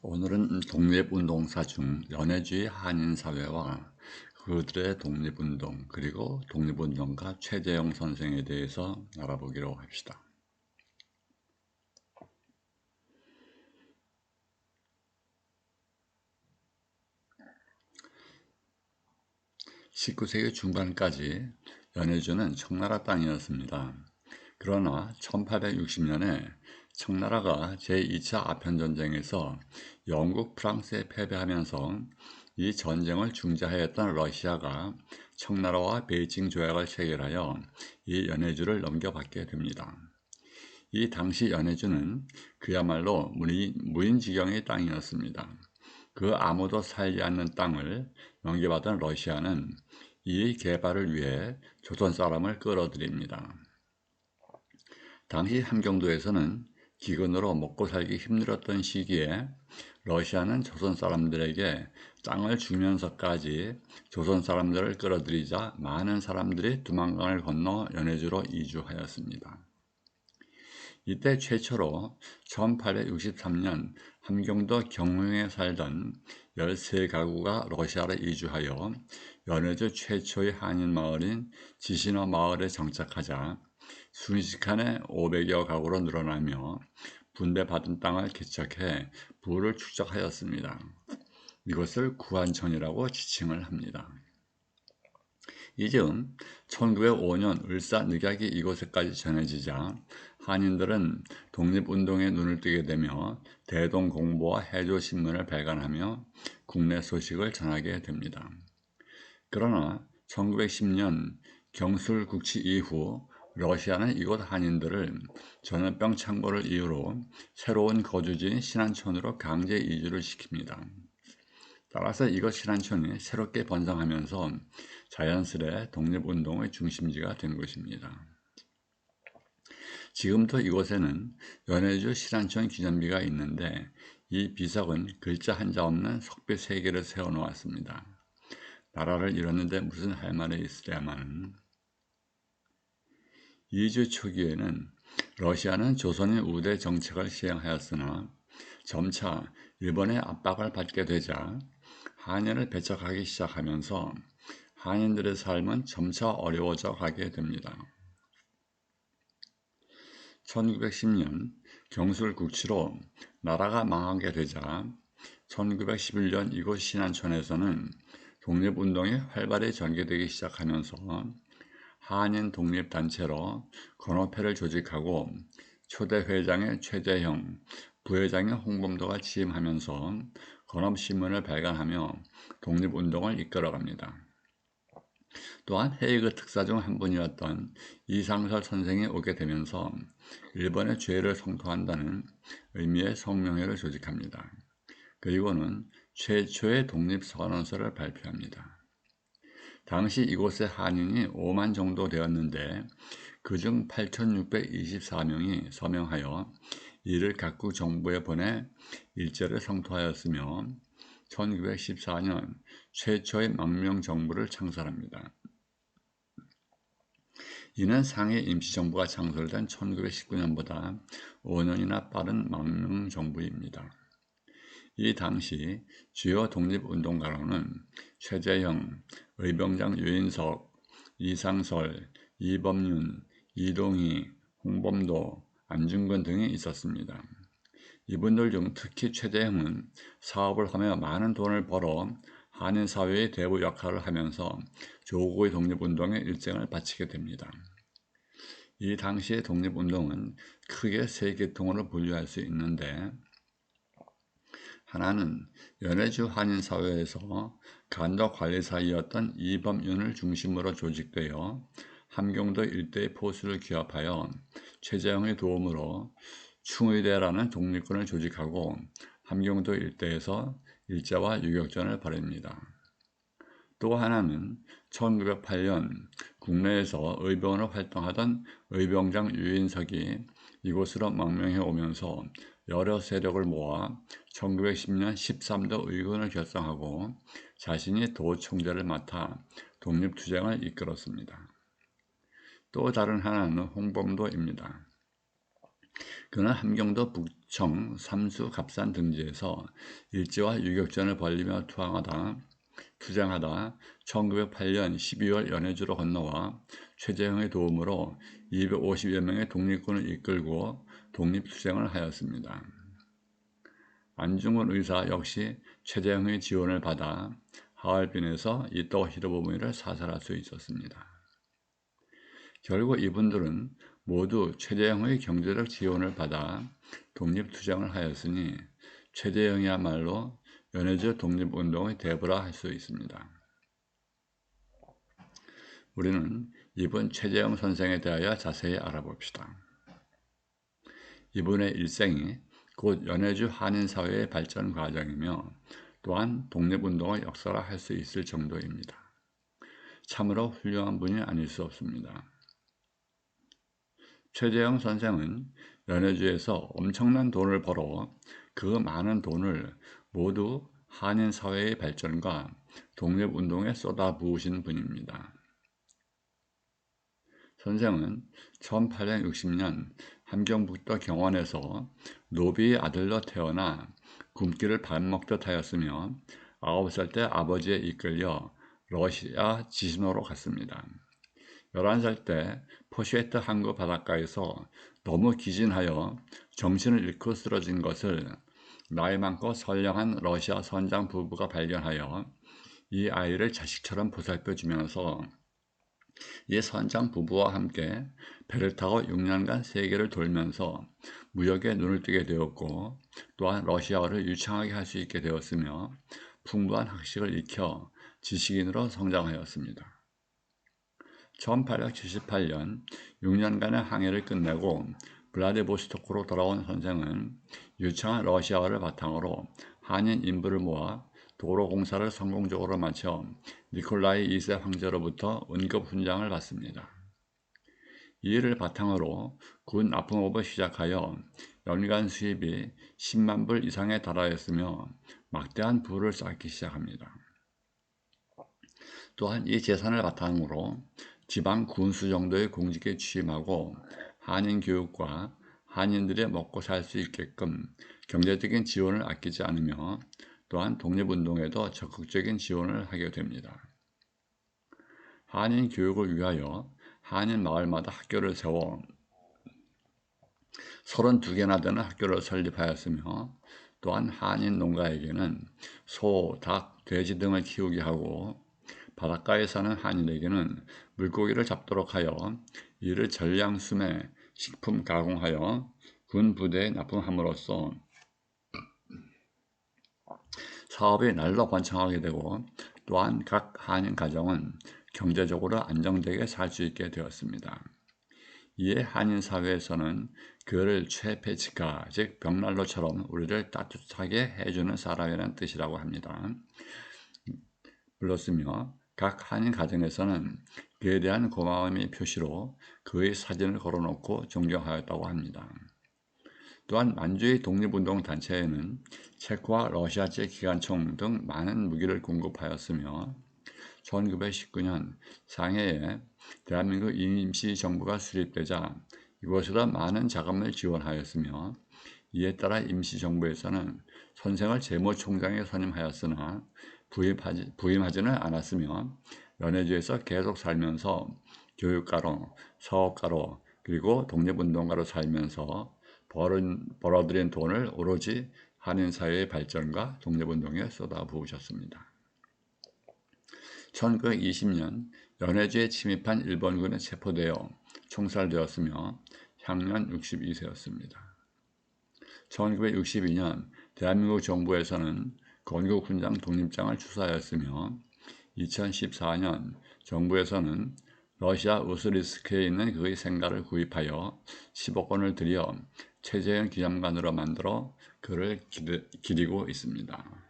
오늘은 독립운동사 중 연해주의 한인사회와 그들의 독립운동 그리고 독립운동가 최재형 선생에 대해서 알아보기로 합시다. 19세기 중반까지 연해주는 청나라 땅이었습니다. 그러나 1860년에 청나라가 제2차 아편전쟁에서 영국, 프랑스에 패배하면서 이 전쟁을 중재하였던 러시아가 청나라와 베이징 조약을 체결하여 이 연해주를 넘겨받게 됩니다. 이 당시 연해주는 그야말로 무인지경의 땅이었습니다. 그 아무도 살지 않는 땅을 넘겨받은 러시아는 이 개발을 위해 조선 사람을 끌어들입니다. 당시 함경도에서는 기근으로 먹고 살기 힘들었던 시기에 러시아는 조선 사람들에게 땅을 주면서까지 조선 사람들을 끌어들이자 많은 사람들이 두만강을 건너 연해주로 이주하였습니다. 이때 최초로 1863년 함경도 경흥에 살던 13가구가 러시아로 이주하여 연해주 최초의 한인 마을인 지신호 마을에 정착하자 순식간에 500여 가구로 늘어나며 분배받은 땅을 개척해 부를 축적하였습니다. 이것을 구한천이라고 지칭을 합니다. 이즈음 1905년 을사늑약이 이곳에까지 전해지자 한인들은 독립운동에 눈을 뜨게 되며 대동공보와 해조신문을 발간하며 국내 소식을 전하게 됩니다. 그러나 1910년 경술국치 이후 러시아는 이곳 한인들을 전염병 창궐을 이유로 새로운 거주지인 신안촌으로 강제 이주를 시킵니다. 따라서 이곳 신안촌이 새롭게 번성하면서 자연스레 독립운동의 중심지가 된 것입니다. 지금도 이곳에는 연해주 신안촌 기념비가 있는데 이 비석은 글자 한자 없는 석비 3개를 세워놓았습니다. 나라를 잃었는데 무슨 할 말이 있으랴마는. 이주 초기에는 러시아는 조선인 우대 정책을 시행하였으나 점차 일본의 압박을 받게 되자 한인을 배척하기 시작하면서 한인들의 삶은 점차 어려워져 가게 됩니다. 1910년 경술국치로 나라가 망하게 되자 1911년 이곳 신안촌에서는 독립운동이 활발히 전개되기 시작하면서 한인 독립단체로 건호회를 조직하고 초대 회장의 최재형, 부회장의 홍범도가 취임하면서 건업신문을 발간하며 독립운동을 이끌어갑니다. 또한 헤이그 특사 중 한 분이었던 이상설 선생이 오게 되면서 일본의 죄를 성토한다는 의미의 성명회를 조직합니다. 그리고는 최초의 독립선언서를 발표합니다. 당시 이곳의 한인이 5만 정도 되었는데 그중 8,624명이 서명하여 이를 각국 정부에 보내 일제를 성토하였으며 1914년 최초의 망명정부를 창설합니다. 이는 상해 임시정부가 창설된 1919년보다 5년이나 빠른 망명정부입니다. 이 당시 주요 독립운동가로는 최재형, 의병장 유인석, 이상설, 이범윤, 이동희, 홍범도, 안중근 등이 있었습니다. 이분들 중 특히 최재형은 사업을 하며 많은 돈을 벌어 한인사회의 대부 역할을 하면서 조국의 독립운동에 일정을 바치게 됩니다. 이 당시의 독립운동은 크게 3계통으로 분류할 수 있는데 하나는 연해주 한인사회에서 간도관리사이었던 이범윤을 중심으로 조직되어 함경도 일대의 포수를 기업하여 최재형의 도움으로 충의대라는 독립군을 조직하고 함경도 일대에서 일제와 유격전을 벌입니다. 또 하나는 1908년 국내에서 의병으로 활동하던 의병장 유인석이 이곳으로 망명해 오면서 여러 세력을 모아 1910년 13도 의군을 결성하고 자신이 도총재를 맡아 독립투쟁을 이끌었습니다. 또 다른 하나는 홍범도입니다. 그는 함경도 북청 삼수 갑산 등지에서 일제와 유격전을 벌이며 투쟁하다 1908년 12월 연해주로 건너와 최재형의 도움으로 250여 명의 독립군을 이끌고 독립투쟁을 하였습니다. 안중근 의사 역시 최재형의 지원을 받아 하얼빈에서 이토 히로부미를 사살할 수 있었습니다. 결국 이분들은 모두 최재형의 경제적 지원을 받아 독립투쟁을 하였으니 최재형이야말로 연해주 독립운동의 대부라 할 수 있습니다. 우리는 이분 최재형 선생에 대하여 자세히 알아봅시다. 이분의 일생이 곧 연해주 한인사회의 발전 과정이며 또한 독립운동의 역사라 할 수 있을 정도입니다. 참으로 훌륭한 분이 아닐 수 없습니다. 최재형 선생은 연해주에서 엄청난 돈을 벌어 그 많은 돈을 모두 한인사회의 발전과 독립운동에 쏟아부으신 분입니다. 선생은 1860년 함경북도 경원에서 노비의 아들로 태어나 굶기를 밥 먹듯 하였으며 9살 때 아버지에 이끌려 러시아 지신호로 갔습니다. 11살 때 포시에트 항구 바닷가에서 너무 기진하여 정신을 잃고 쓰러진 것을 나이 많고 선량한 러시아 선장 부부가 발견하여 이 아이를 자식처럼 보살펴주면서 이 선장 부부와 함께 배를 타고 6년간 세계를 돌면서 무역에 눈을 뜨게 되었고 또한 러시아어를 유창하게 할 수 있게 되었으며 풍부한 학식을 익혀 지식인으로 성장하였습니다. 1878년 6년간의 항해를 끝내고 블라디보스토크로 돌아온 선생은 유창한 러시아어를 바탕으로 한인 인부를 모아 도로 공사를 성공적으로 마쳐 니콜라이 2세 황제로부터 은급 훈장을 받습니다. 이 일을 바탕으로 군 납품업을 시작하여 연간 수입이 10만 불 이상에 달하였으며 막대한 부를 쌓기 시작합니다. 또한 이 재산을 바탕으로 지방 군수 정도의 공직에 취임하고 한인 교육과 한인들이 먹고 살 수 있게끔 경제적인 지원을 아끼지 않으며 또한 독립운동에도 적극적인 지원을 하게 됩니다. 한인 교육을 위하여 한인 마을마다 학교를 세워 32개나 되는 학교를 설립하였으며 또한 한인 농가에게는 소, 닭, 돼지 등을 키우게 하고 바닷가에 사는 한인에게는 물고기를 잡도록 하여 이를 전량수매 식품 가공하여 군 부대에 납품함으로써 사업이 날로 번창하게 되고 또한 각 한인 가정은 경제적으로 안정되게 살 수 있게 되었습니다. 이에 한인 사회에서는 그를 최페치카 즉 벽난로처럼 우리를 따뜻하게 해주는 사람이라는 뜻이라고 합니다. 불렀으며 각 한인 가정에서는 그에 대한 고마움의 표시로 그의 사진을 걸어놓고 존경하였다고 합니다. 또한 만주의 독립운동 단체에는 체코와 러시아제 기관총 등 많은 무기를 공급하였으며 1919년 상해에 대한민국 임시정부가 수립되자 이곳으로 많은 자금을 지원하였으며 이에 따라 임시정부에서는 선생을 재무총장에 선임하였으나 부임하지는 않았으며 연해주에서 계속 살면서 교육가로, 사업가로 그리고 독립운동가로 살면서 벌어들인 돈을 오로지 한인사회의 발전과 독립운동에 쏟아부으셨습니다. 1920년 연해주에 침입한 일본군에 체포되어 총살되었으며 향년 62세였습니다. 1962년 대한민국 정부에서는 건국훈장 독립장을 추수하였으며 2014년 정부에서는 러시아 우스리스크에 있는 그의 생가를 구입하여 10억 원을 들여 최재형 기념관으로 만들어 그를 기리고 있습니다.